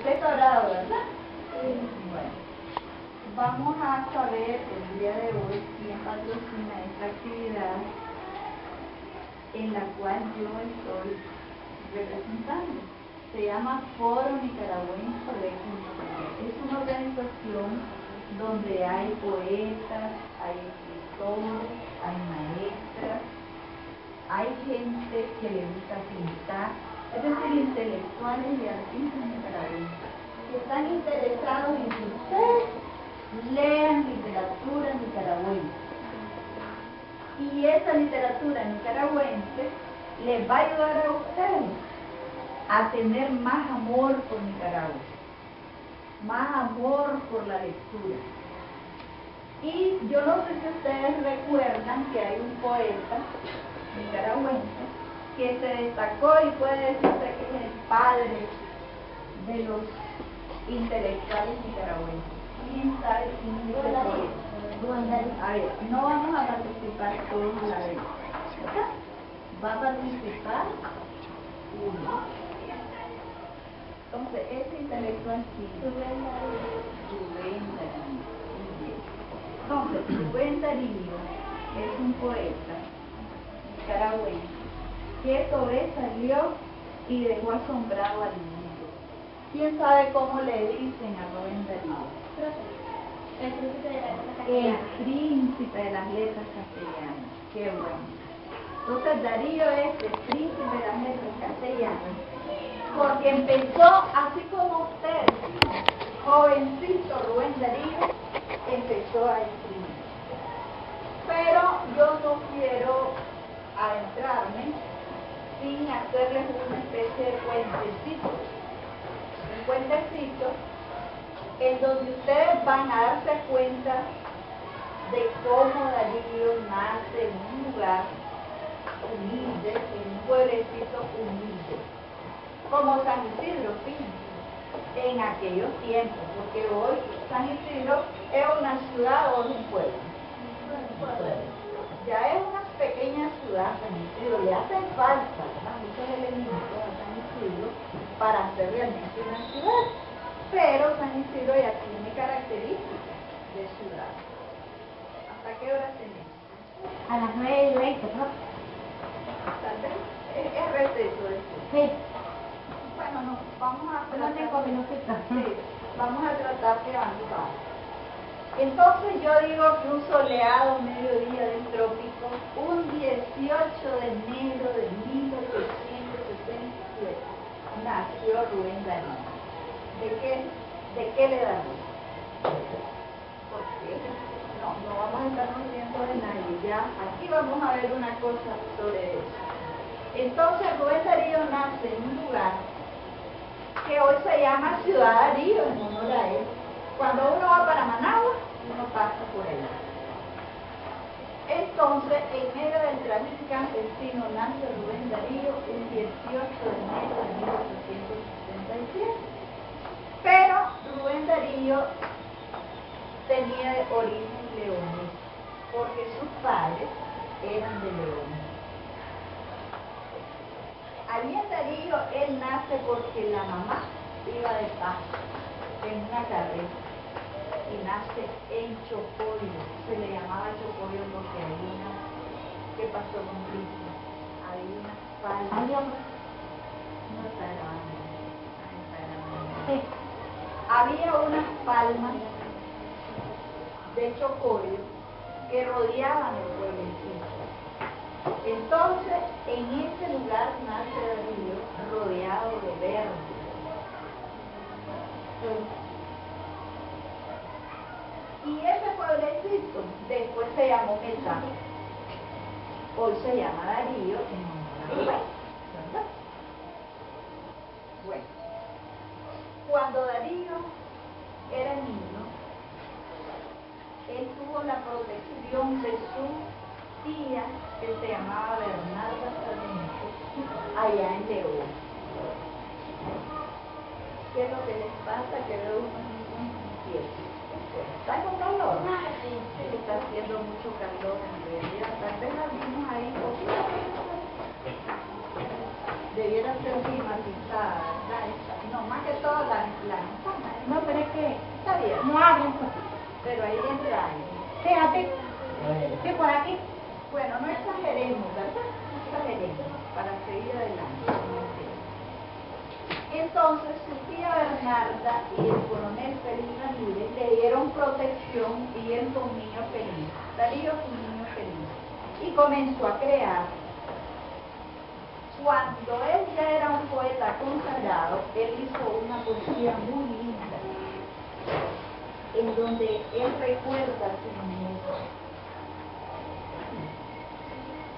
peso dorado, ¿verdad? Bueno, vamos a saber el día de hoy quién patrocina esta actividad en la cual yo estoy representando. Se llama Foro Nicaragüense de Cultura. Es una organización donde hay poetas, hay escritores, hay maestras, hay gente que le gusta pintar, es decir, intelectuales y artistas nicaragüenses que están interesados en que ustedes lean literatura nicaragüense. Y esa literatura nicaragüense les va a ayudar a ustedes a tener más amor por Nicaragua, más amor por la lectura. Y yo no sé si ustedes recuerdan que hay un poeta nicaragüense que se destacó y puede decirse que es el padre de los intelectuales nicaragüenses. ¿Quién sabe quién es ese poeta? A ver, no vamos a participar todos a la vez. ¿Verdad? Va a participar uno. Entonces, ese intelectual sí. Rubén Darío. Entonces, Rubén Darío es un poeta nicaragüense que sobresalió y dejó asombrado al mundo. ¿Quién sabe cómo le dicen a Rubén Darío? El príncipe de las letras El castellanas. príncipe de las letras castellanas. Qué bueno. Entonces Darío es el príncipe de las letras castellanas porque empezó así como usted, jovencito Rubén Darío, empezó a escribir. Pero yo no quiero adentrarme sin hacerles una especie de cuentecito. Un cuentecito en donde ustedes van a darse cuenta de cómo Darío nace en un lugar humilde, en un pueblecito humilde, como San Isidro, fíjense, en aquellos tiempos, porque hoy San Isidro es una ciudad o es un pueblo. Ya es una pequeña ciudad, San Isidro, le hacen falta muchos elementos a San Isidro para hacer realmente una ciudad, pero San Isidro ya tiene características de ciudad. ¿Hasta qué hora tenemos? A las 9:20, ¿no? Tal vez es receso esto. Sí. Bueno, no, vamos a No tengo tratar, minutitos. sí, vamos a tratar de avanzar. Entonces yo digo que un soleado mediodía del trópico, un 18 de enero de 1867, nació Rubén Darío. ¿De qué le damos? ¿Por qué? No vamos a estarnos riendo de nadie, ya. Aquí vamos a ver una cosa sobre eso. Entonces Rubén Darío nace en un lugar que hoy se llama Ciudad Darío, en honor a él. Cuando uno va para Managua, uno pasa por ahí. Entonces, en medio del trajín campesino nace Rubén Darío el 18 de enero de 1867. Pero Rubén Darío tenía de origen leonés, porque sus padres eran de León. Allí en Darío él nace porque la mamá iba de paso en una carreta y nace en Chocoyo. Se le llamaba Chocoyo porque había una, ¿qué pasó con Cristo? Había una palma. No está grabando. Ah, está grabando. Sí. Había unas palmas de Chocoyo que rodeaban el pueblecito. Entonces, en ese lugar nace Darío rodeado de verde. Y ese pueblecito después se llamó Meta. Hoy se llama Darío en honor a Rubén, ¿verdad? Bueno, cuando Darío era niño, él tuvo la protección de su tía, que se llamaba Bernarda Sarmiento, allá en León. ¿Qué es lo que les pasa? Que veo unos niños inquietos. ¿Está con calor? Sí, está haciendo mucho calor en realidad. Tal vez algunos ahí poquito. Debiera ser climatizada, ¿verdad? No, más que toda la ventana. No, pero es que Está bien, no abren, pues. pero ahí entra aire. Fíjate. Sí, por aquí. Bueno, no exageremos, ¿verdad? No exageremos, para seguir adelante. Entonces, su tía Bernarda y el coronel Félix Ramírez le dieron protección y él fue un niño feliz. Darío fue un niño feliz. Y comenzó a crear. Cuando él ya era un poeta consagrado, él hizo una poesía muy linda, en donde él recuerda a su niñez.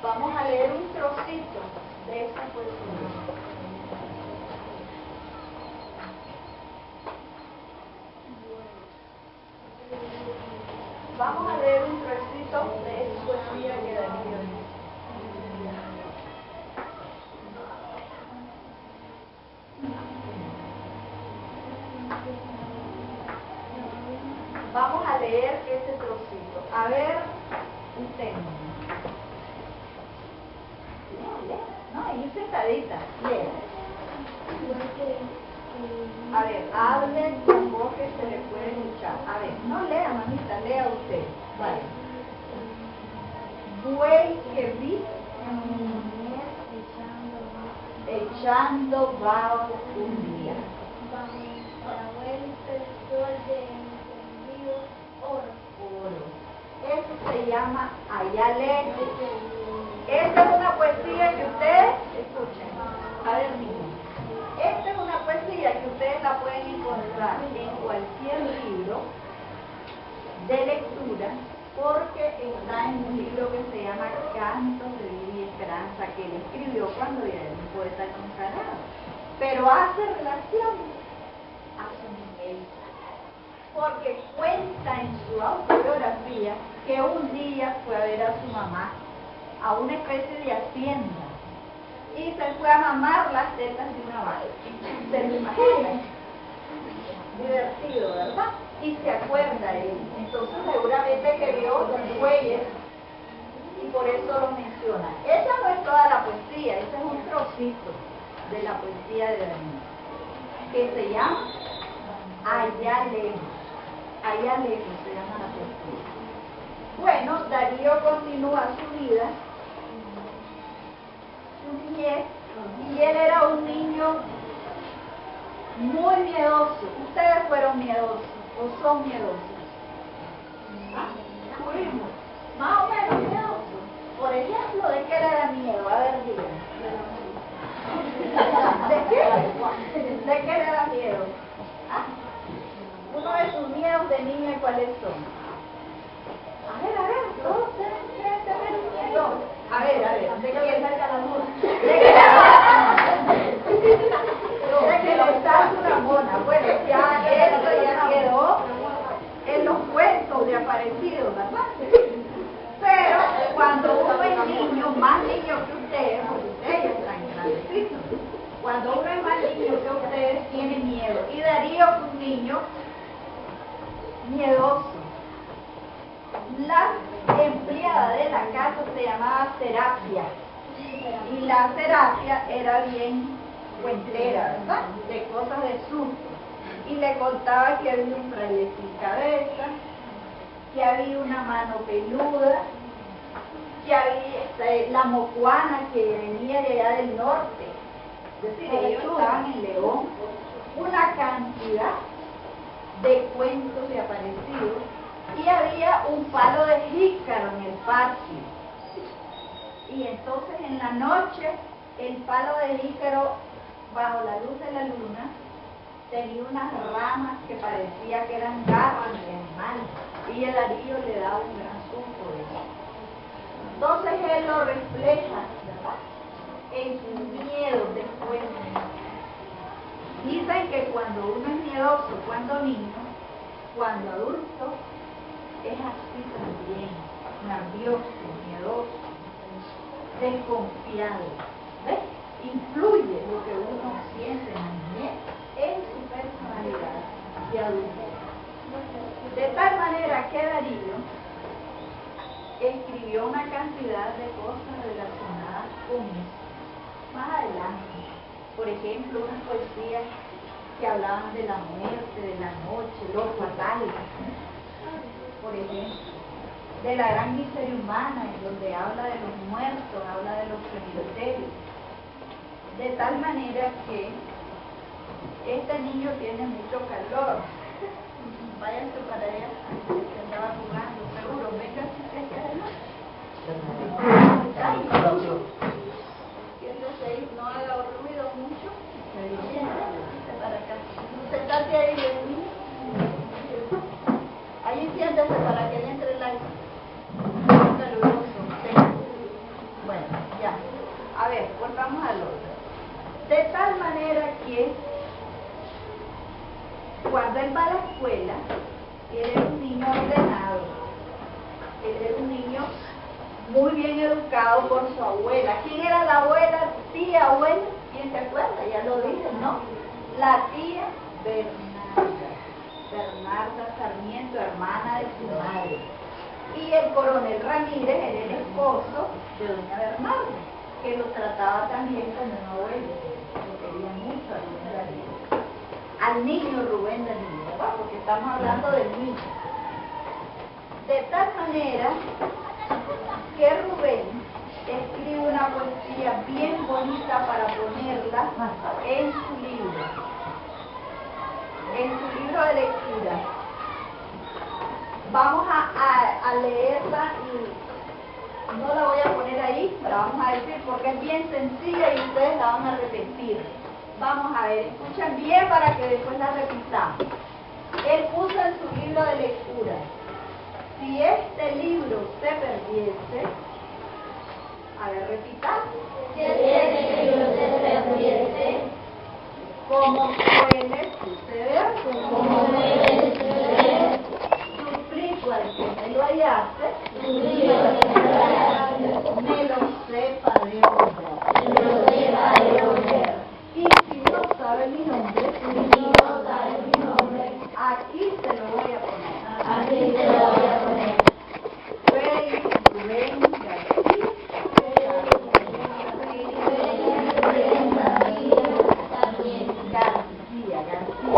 Vamos a leer un trocito de esa poesía. Vamos a leer un trocito de esa poesía que Darío hizo. Vamos a leer este trocito. A ver, usted. No, ahí sentadita. Lea. A ver, hable con voz que se le puede escuchar. A ver, no lea, mamita, lea usted. Vale. Buey que vi echando vaho un día. Oro. Eso se llama allá lejos. Esta es una poesía que ustedes escuchen. A ver, niños. Esta es una poesía que ustedes la pueden encontrar en cualquier libro de lectura, porque está en un libro que se llama Cantos de Vida y Esperanza, que él escribió cuando ya era un poeta consagrado. Pero hace relación a su niñez, porque cuenta en su autobiografía que un día fue a ver a su mamá a una especie de hacienda y se fue a mamar las tetas de una vaca. ¿Se lo imagina? Divertido, ¿verdad? Y se acuerda él. Entonces seguramente que vio los bueyes y por eso lo menciona. Esa no es toda la poesía, ese es un trocito de la poesía de Darío, que se llama Allá lejos. Allá lejos se llama la poesía. Bueno, Darío continúa su vida, su niñez, y él era un niño muy miedoso. Ustedes fueron miedosos o son miedosos. ¿Ah? Fuimos más o menos miedosos. Por ejemplo, ¿de qué le da miedo? A ver, díganme. ¿De qué? ¿De qué le da miedo? ¿Ah? Uno de sus miedos de niña, ¿cuáles son? A ver, todos ustedes tener un miedo. A ver, ¿de qué salga la mona? ¿De que le salga una mona? Bueno, ya eso ya quedó en los cuentos de aparecidos, ¿verdad? Pero cuando uno es niño, más niño que ustedes, porque ustedes ya están grandecitos, cuando uno es más niño que ustedes, tiene miedo. Y Darío fue un niño miedoso. La empleada de la casa se llamaba Serapia, y la Serapia era bien cuentera, ¿verdad? De cosas de susto, y le contaba que había un fraile sin cabeza, que había una mano peluda, que había la mocuana que venía de allá del norte, es decir, ellos estaban en León, una cantidad de cuentos de aparecidos, y había un palo de jícaro en el patio. Y entonces en la noche el palo de jícaro, bajo la luz de la luna, tenía unas ramas que parecía que eran garras de animal, y el Darío le daba un gran susto de eso. Entonces él lo refleja, ¿verdad?, en su miedo después. Dicen que cuando uno es miedoso, cuando niño, cuando adulto, es así también, nervioso, miedoso, desconfiado. ¿Ves? Influye lo que uno siente en la niñez en su personalidad de adulto. De tal manera que Darío escribió una cantidad de cosas relacionadas con eso. Más adelante, por ejemplo, unas poesías que hablaban de la muerte, de la noche, lo fatal, por ejemplo, de la gran miseria humana, en donde habla de los muertos, habla de los cementerios, de tal manera que este niño tiene mucho calor. Váyanse para allá, que andaba jugando, seguro, venga si se queda. Siéntese, no haga ruido mucho. Siéntese para acá. Sentate ahí, Leoní. Ahí siéntese para que le entre el aire. Caluroso. Bueno, ya. A ver, volvamos al otro. De tal manera que cuando él va a la escuela, él era un niño ordenado, él era un niño muy bien educado por su abuela. ¿Quién era la abuela? Tía, abuela, ¿quién se acuerda? Ya lo dicen, ¿no? La tía Bernarda Sarmiento, hermana de su madre. Y el coronel Ramírez era el esposo de doña Bernarda, que lo trataba también como un abuelo, lo quería mucho a Rubén Darío. Al niño Rubén Darío, ¿verdad? Porque estamos hablando del niño. De tal manera que Rubén escribe una poesía bien bonita para ponerla en su libro de lectura. Vamos a leerla y no la voy a poner ahí, la vamos a decir porque es bien sencilla y ustedes la van a repetir. Vamos a ver, escuchen bien para que después la repitamos. Él puso en su libro de lectura: si este libro se perdiese, a ver, repitamos. Si este libro se perdiese, como suele suceder, suplico al que me lo hallase, me lo sepa de oír. Y si no sabe mi nombre, aquí se lo voy a poner. Félix Rubén García.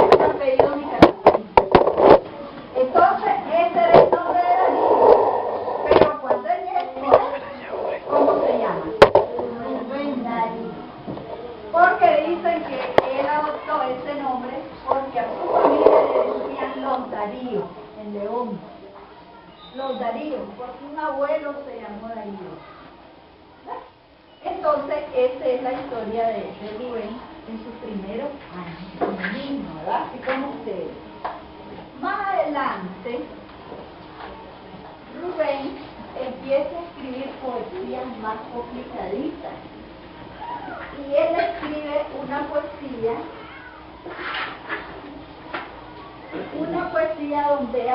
Este apellido mi García. Entonces, ese era el nombre de la niña. Pero cuando él llegó, ¿cómo se llama? Rubén Darío. Porque dicen que él adoptó ese nombre porque a su familia le decían los Darío, en León. Los Darío, porque un abuelo se llamó Darío. Entonces, esa es la historia de Rubén en sus primeros años como niño, ¿verdad? Así como ustedes. Más adelante, Rubén empieza a escribir poesías más complicaditas. Y él escribe una poesía donde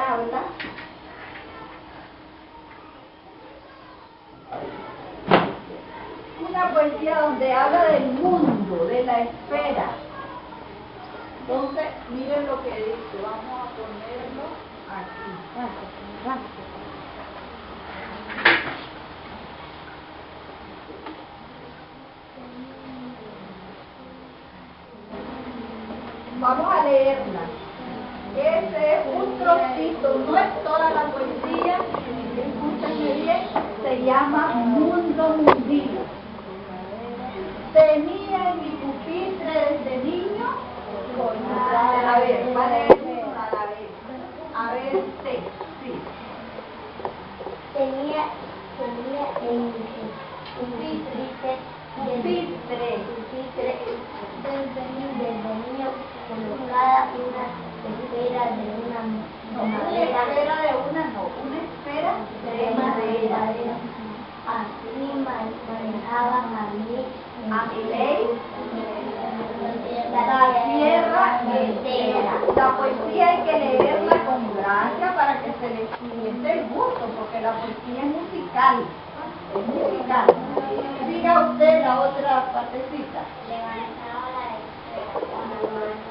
habla del mundo, de la esfera. Entonces, miren lo que dice, vamos a ponerlo aquí. Vamos a leerla. Ese es un trocito, no es toda la poesía, escúchenme bien, se llama Mundo Mundillo. Tenía en mi pupitre desde niño, a ver, va a leer uno a la vez. A ver, sí. Tenía en mi pupitre desde niño colocada una esfera de una esfera de madera. Así manejaba a mi ley la tierra entera. La poesía hay que leerla con gracia para que se le siente el gusto, porque la poesía es musical. Diga usted la otra partecita. Levantaba la esfera con la mano.